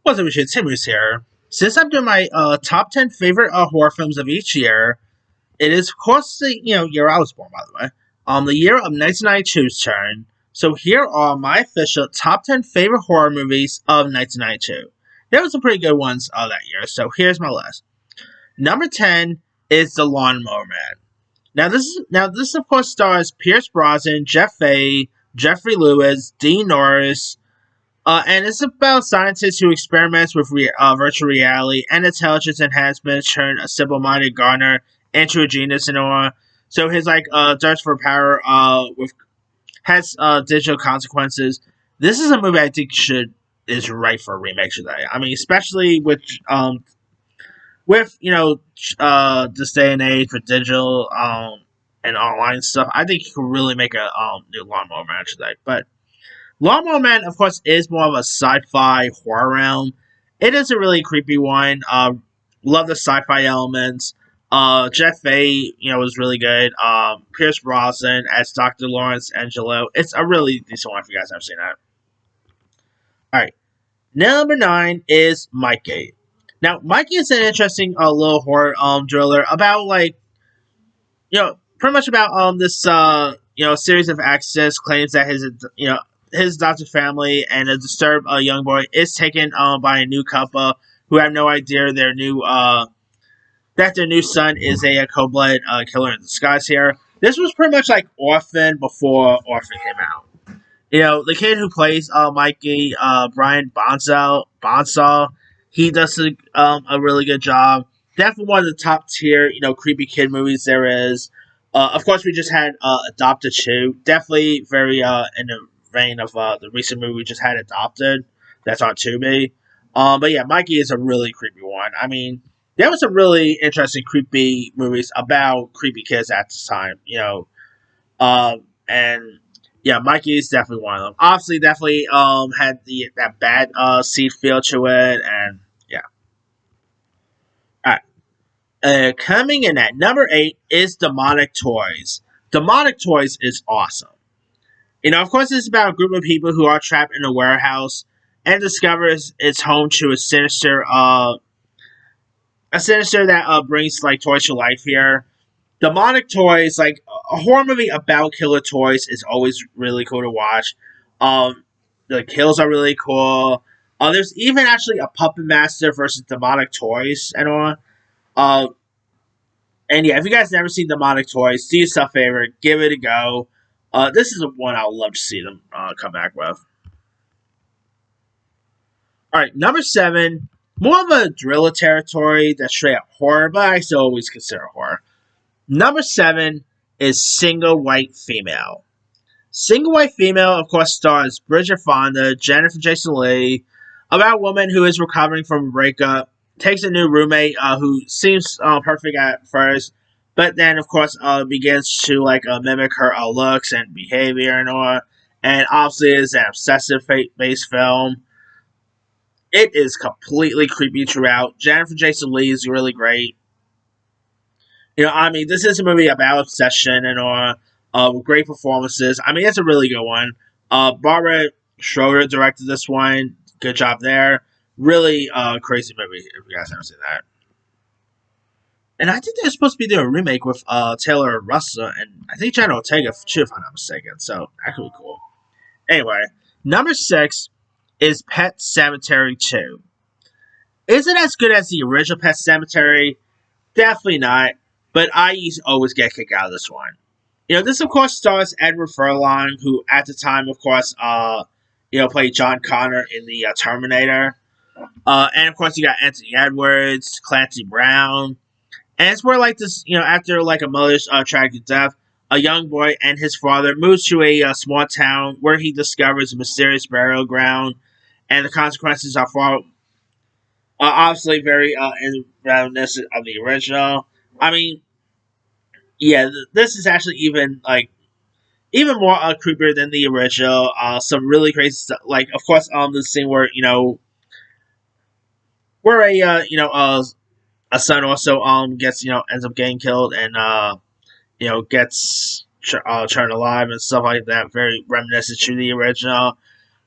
What's up, it's Timmy's here. Since I'm doing my top 10 favorite horror films of each year, it is, of course, the year I was born, by the way, the year of 1992's turn. So here are my official top 10 favorite horror movies of 1992. There were some pretty good ones that year, so here's my list. Number 10 is The Lawnmower Man. Now this of course stars Pierce Brosnan, Jeff Fahey, Jeffrey Lewis, Dean Norris, and it's about scientists who experiments with virtual reality and intelligence enhancement turn a simple-minded Garner into a genius in awe. So his thirst for power with has digital consequences. This is a movie I think should is right for a remake today. I mean, especially with this day and age with digital and online stuff. I think you could really make a new Lawnmower Man today, but. Lawnmower Man, of course, is more of a sci-fi horror realm. It is a really creepy one. Love the sci-fi elements. Jeff Fahey, was really good. Pierce Brosnan as Dr. Lawrence Angelo. It's a really decent one if you guys haven't seen that. Alright. Number 9 is Mikey. Now, Mikey is an interesting little horror thriller about, pretty much about this, series of accidents claims that his adopted family and a disturbed young boy is taken by a new couple who have no idea that their new son is a cold-blooded killer in disguise here. This was pretty much like Orphan before Orphan came out. The kid who plays Mikey, Brian Bonsall, he does a really good job. Definitely one of the top tier, creepy kid movies there is. Of course, we just had Adopted 2. Definitely very in the vein of the recent movie we just had, Adopted. That's on Tubi. But yeah, Mikey is a really creepy one. I mean, there was some really interesting creepy movies about creepy kids at the time, and yeah, Mikey is definitely one of them. Obviously, definitely had that bad seed feel to it, and yeah. Alright. Coming in at number 8 is Demonic Toys. Demonic Toys is awesome. Of course, it's about a group of people who are trapped in a warehouse and discovers it's home to a sinister that brings toys to life here. Demonic Toys, a horror movie about killer toys, is always really cool to watch. The kills are really cool. There's even actually a Puppet Master versus Demonic Toys and all. And yeah, if you guys never seen Demonic Toys, do yourself a favor, give it a go. This is one I would love to see them come back with. Alright, number 7. More of a thriller territory that's straight up horror, but I still always consider horror. Number 7 is Single White Female. Single White Female, of course, stars Bridget Fonda, Jennifer Jason Leigh, about a woman who is recovering from a breakup, takes a new roommate who seems perfect at first, but then, of course, begins to mimic her looks and behavior and all. And obviously, it's an obsessive-based film. It is completely creepy throughout. Jennifer Jason Leigh is really great. This is a movie about obsession and all. With great performances. I mean, it's a really good one. Barbara Schroeder directed this one. Good job there. Really crazy movie if you guys haven't seen that. And I think they're supposed to be doing a remake with Taylor Russell and I think Jenna Ortega too, if I'm not mistaken. So that could be cool. Anyway, number 6 is Pet Sematary 2. Is it as good as the original Pet Sematary? Definitely not. But I always get a kick out of this one. This of course stars Edward Furlong, who at the time, of course, played John Connor in the Terminator. And of course you got Anthony Edwards, Clancy Brown. And it's where this, after a mother's tragic death, a young boy and his father moves to a small town where he discovers a mysterious burial ground, and the consequences are far, obviously very in reminiscent of the original. I mean, yeah, this is actually even more creepier than the original. Some really crazy stuff. Of course, the scene where where a son also gets ends up getting killed and gets turned alive and stuff like that. Very reminiscent to the original.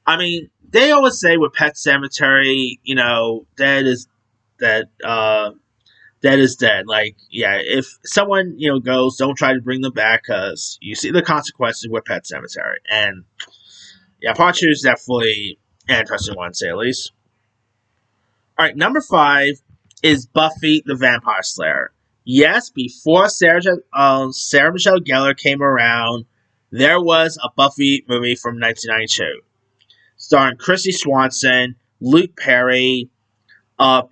I mean, they always say with Pet Cemetery, dead is dead. Dead is dead. Like, yeah, if someone goes, don't try to bring them back because you see the consequences with Pet Cemetery. And yeah, Part 2 is definitely an interesting one, to say at least. All right, number 5 is Buffy the Vampire Slayer. Yes, before Sarah Michelle Gellar came around, there was a Buffy movie from 1992, starring Christy Swanson, Luke Perry,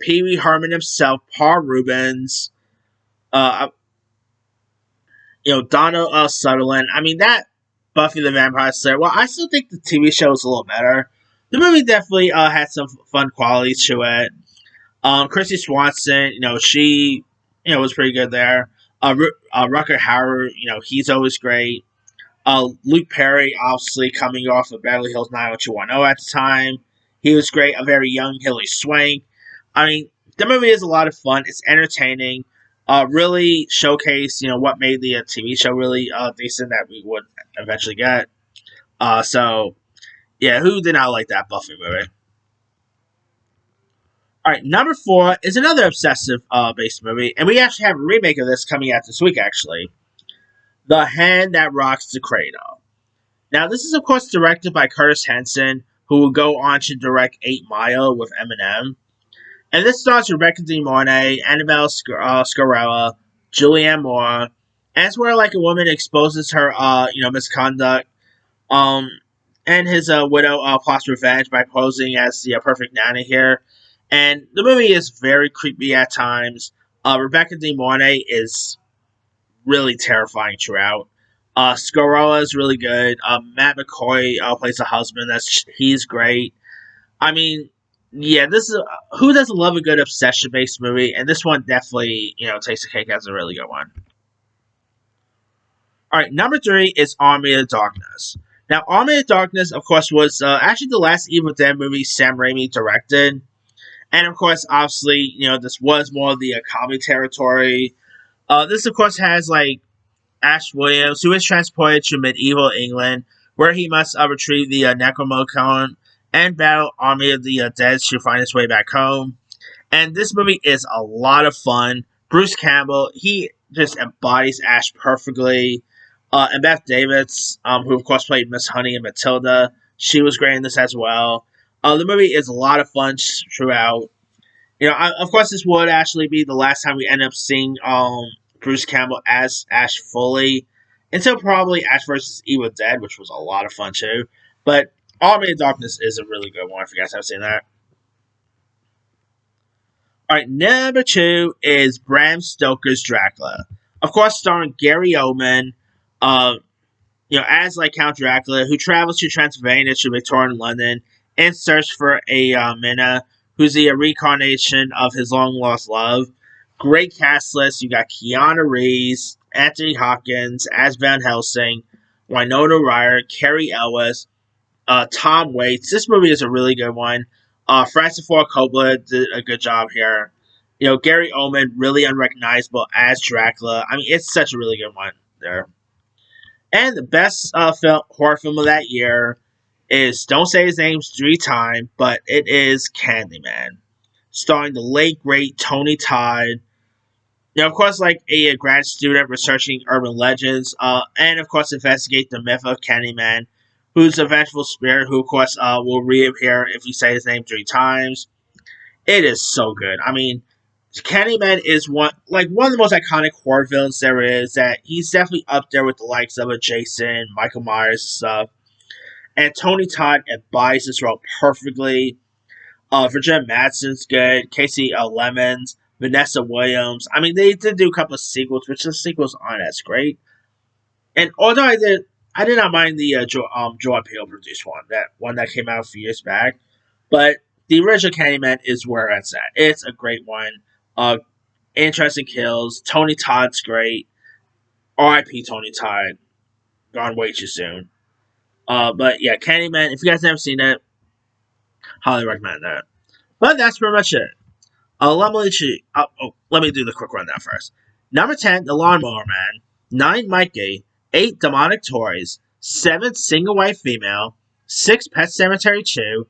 Pee Wee Herman himself, Paul Reubens, uh, Donna Sutherland. I mean, that Buffy the Vampire Slayer. Well, I still think the TV show is a little better. The movie definitely had some fun qualities to it. Christy Swanson, she, was pretty good there. Rucker Howard, he's always great. Luke Perry, obviously coming off of Beverly Hills 90210 at the time. He was great. A very young Hilary Swank. I mean, the movie is a lot of fun. It's entertaining. Really showcase, what made the TV show really decent that we would eventually get. So, yeah, who did not like that Buffy movie? All right, number 4 is another obsessive based movie, and we actually have a remake of this coming out this week, actually. The Hand That Rocks the Cradle. Now, this is, of course, directed by Curtis Hanson, who will go on to direct 8 Mile with Eminem. And this stars Rebecca De Mornay, Annabelle Scarella, Julianne Moore, and it's where, like, a woman exposes her, misconduct, and his widow plots revenge by posing as the perfect nanny here. And the movie is very creepy at times. Rebecca De Mornay is really terrifying throughout. Scarella is really good. Matt McCoy plays the husband. He's great. I mean, yeah, this is who doesn't love a good obsession based movie, and this one definitely takes the cake as a really good one. All right, number 3 is Army of Darkness. Now, Army of Darkness, of course, was actually the last Evil Dead movie Sam Raimi directed. And, of course, obviously, this was more of the comedy territory. This, of course, has, like, Ash Williams, who is transported to medieval England, where he must retrieve the Necronomicon and battle Army of the Dead to find his way back home. And this movie is a lot of fun. Bruce Campbell, he just embodies Ash perfectly. And Beth Davids, who of course played Miss Honey and Matilda, she was great in this as well. The movie is a lot of fun throughout. Of course, this would actually be the last time we end up seeing Bruce Campbell as Ash fully, until probably Ash vs. Evil Dead, which was a lot of fun too. But Army of Darkness is a really good one, if you guys haven't seen that. Alright, number 2 is Bram Stoker's Dracula. Of course, starring Gary Oldman, as like Count Dracula, who travels to Transylvania to Victorian London in search for a Minna, who's the reincarnation of his long-lost love. Great cast list. You got Keanu Reeves, Anthony Hopkins as Van Helsing, Winona Ryder, Cary Elwes, Tom Waits. This movie is a really good one. Francis Ford Coppola did a good job here. Gary Oldman, really unrecognizable as Dracula. I mean, it's such a really good one there. And the best horror film of that year is, don't say his name 3 times, but it is Candyman, starring the late, great Tony Todd. Of course, like a grad student researching urban legends, and of course investigate the myth of Candyman, who's a vengeful spirit who, of course, will reappear if you say his name 3 times. It is so good. I mean, Candyman is one of the most iconic horror villains there is. That he's definitely up there with the likes of a Jason, Michael Myers, and stuff. And Tony Todd embodies this role perfectly. Virginia Madsen's good. Casey Lemons, Vanessa Williams. I mean, they did do a couple of sequels, which the sequels aren't as great. And although I did not mind the Joe Peel produced one, that came out a few years back. But the original Candyman is where it's at. It's a great one. Interesting kills. Tony Todd's great. R.I.P. Tony Todd. Gone way too soon. But yeah, Candyman, if you guys haven't seen it, highly recommend that. But that's pretty much it. Let me do the quick rundown first. Number 10, The Lawnmower Man. 9, Mikey. 8, Demonic Toys. 7, Single White Female. 6, Pet Sematary 2.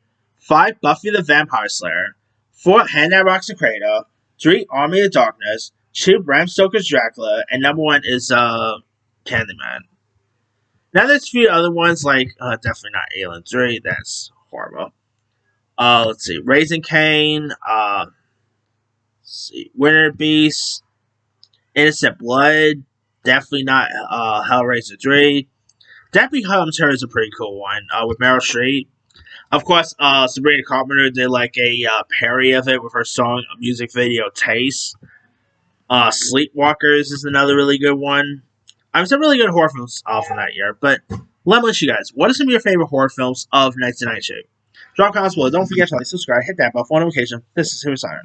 5. Buffy the Vampire Slayer. 4. Hand That Rocks and Cradle. 3. Army of Darkness. 2. Bram Stoker's Dracula. And number 1 is Candyman. Now there's a few other ones like definitely not Alien 3. That's horrible. Let's see. Raising Cain. Let's see. Winter Beast. Innocent Blood. Definitely not Hellraiser 3. Debbie Comes Her is a pretty cool one with Meryl Streep. Of course, Sabrina Carpenter did like a parody of it with her song, music video Taste. Sleepwalkers is another really good one. I mean, some really good horror films from that year. But let me ask you guys, what are some of your favorite horror films of 1992? Drop comments below. Don't forget to like, subscribe, hit that bell for notification. This is Suicide.